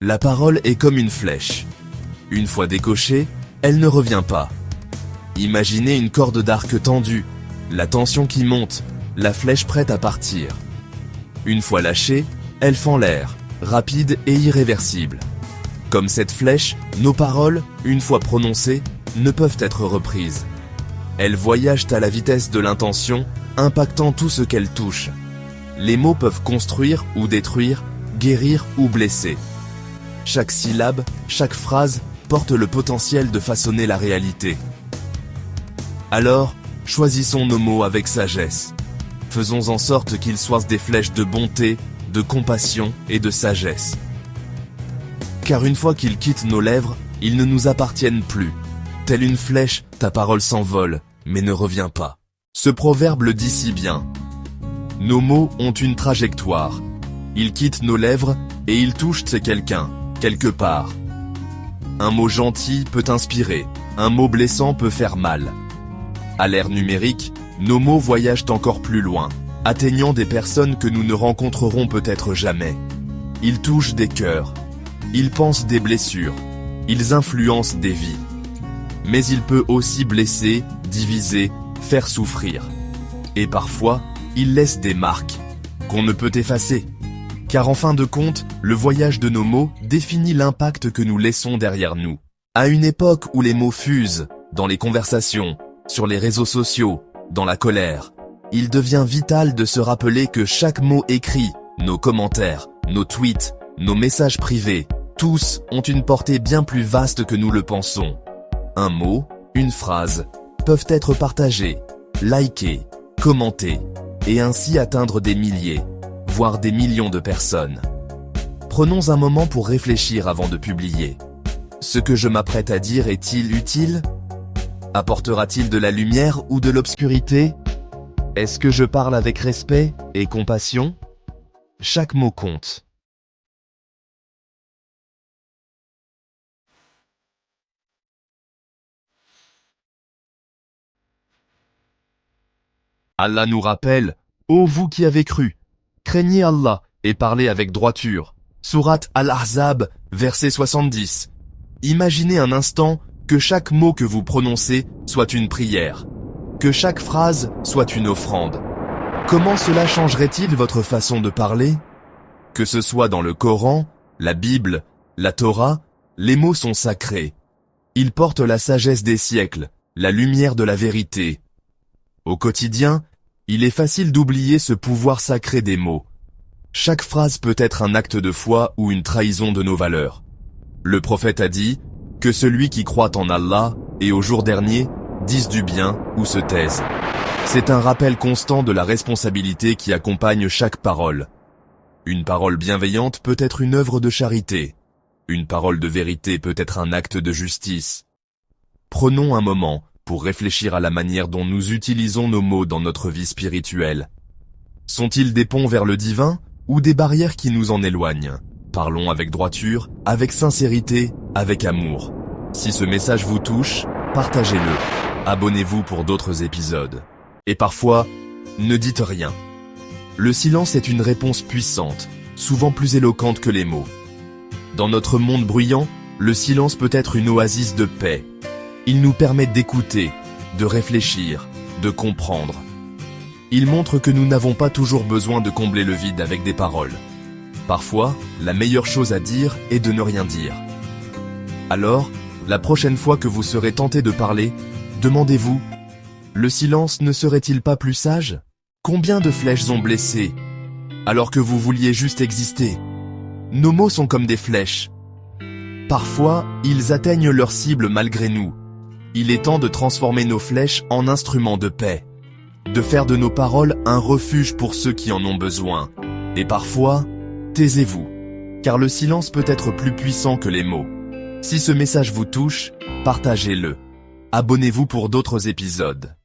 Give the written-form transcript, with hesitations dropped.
La parole est comme une flèche. Une fois décochée, elle ne revient pas. Imaginez une corde d'arc tendue, la tension qui monte, la flèche prête à partir. Une fois lâchée, elle fend l'air, rapide et irréversible. Comme cette flèche, nos paroles, une fois prononcées, ne peuvent être reprises. Elles voyagent à la vitesse de l'intention, impactant tout ce qu'elles touchent. Les mots peuvent construire ou détruire, guérir ou blesser. Chaque syllabe, chaque phrase porte le potentiel de façonner la réalité. Alors, choisissons nos mots avec sagesse. Faisons en sorte qu'ils soient des flèches de bonté, de compassion et de sagesse. Car une fois qu'ils quittent nos lèvres, ils ne nous appartiennent plus. Telle une flèche, ta parole s'envole, mais ne revient pas. Ce proverbe le dit si bien. Nos mots ont une trajectoire. Ils quittent nos lèvres et ils touchent quelqu'un, quelque part. Un mot gentil peut inspirer, un mot blessant peut faire mal. À l'ère numérique, nos mots voyagent encore plus loin, atteignant des personnes que nous ne rencontrerons peut-être jamais. Ils touchent des cœurs, ils pensent des blessures, ils influencent des vies. Mais il peut aussi blesser, diviser, faire souffrir. Et parfois, il laisse des marques, qu'on ne peut effacer. Car en fin de compte, le voyage de nos mots définit l'impact que nous laissons derrière nous. À une époque où les mots fusent, dans les conversations, sur les réseaux sociaux, dans la colère, il devient vital de se rappeler que chaque mot écrit, nos commentaires, nos tweets, nos messages privés, tous ont une portée bien plus vaste que nous le pensons. Un mot, une phrase, peuvent être partagés, likés, commentés, et ainsi atteindre des milliers, voire des millions de personnes. Prenons un moment pour réfléchir avant de publier. Ce que je m'apprête à dire est-il utile ? Apportera-t-il de la lumière ou de l'obscurité ? Est-ce que je parle avec respect et compassion ? Chaque mot compte. Allah nous rappelle, ô vous qui avez cru, craignez Allah et parlez avec droiture. Sourate Al-Ahzab, verset 70. Imaginez un instant que chaque mot que vous prononcez soit une prière, que chaque phrase soit une offrande. Comment cela changerait-il votre façon de parler ? Que ce soit dans le Coran, la Bible, la Torah, les mots sont sacrés. Ils portent la sagesse des siècles, la lumière de la vérité. Au quotidien, il est facile d'oublier ce pouvoir sacré des mots. Chaque phrase peut être un acte de foi ou une trahison de nos valeurs. Le prophète a dit que celui qui croit en Allah et au jour dernier dise du bien ou se taise. C'est un rappel constant de la responsabilité qui accompagne chaque parole. Une parole bienveillante peut être une œuvre de charité. Une parole de vérité peut être un acte de justice. Prenons un moment pour réfléchir à la manière dont nous utilisons nos mots dans notre vie spirituelle. Sont-ils des ponts vers le divin ou des barrières qui nous en éloignent ? Parlons avec droiture, avec sincérité, avec amour. Si ce message vous touche, partagez-le. Abonnez-vous pour d'autres épisodes. Et parfois, ne dites rien. Le silence est une réponse puissante, souvent plus éloquente que les mots. Dans notre monde bruyant, le silence peut être une oasis de paix. Il nous permet d'écouter, de réfléchir, de comprendre. Il montre que nous n'avons pas toujours besoin de combler le vide avec des paroles. Parfois, la meilleure chose à dire est de ne rien dire. Alors, la prochaine fois que vous serez tenté de parler, demandez-vous, le silence ne serait-il pas plus sage ? Combien de flèches ont blessé, alors que vous vouliez juste exister ? Nos mots sont comme des flèches. Parfois, ils atteignent leur cible malgré nous. Il est temps de transformer nos flèches en instruments de paix, de faire de nos paroles un refuge pour ceux qui en ont besoin. Et parfois, taisez-vous, car le silence peut être plus puissant que les mots. Si ce message vous touche, partagez-le. Abonnez-vous pour d'autres épisodes.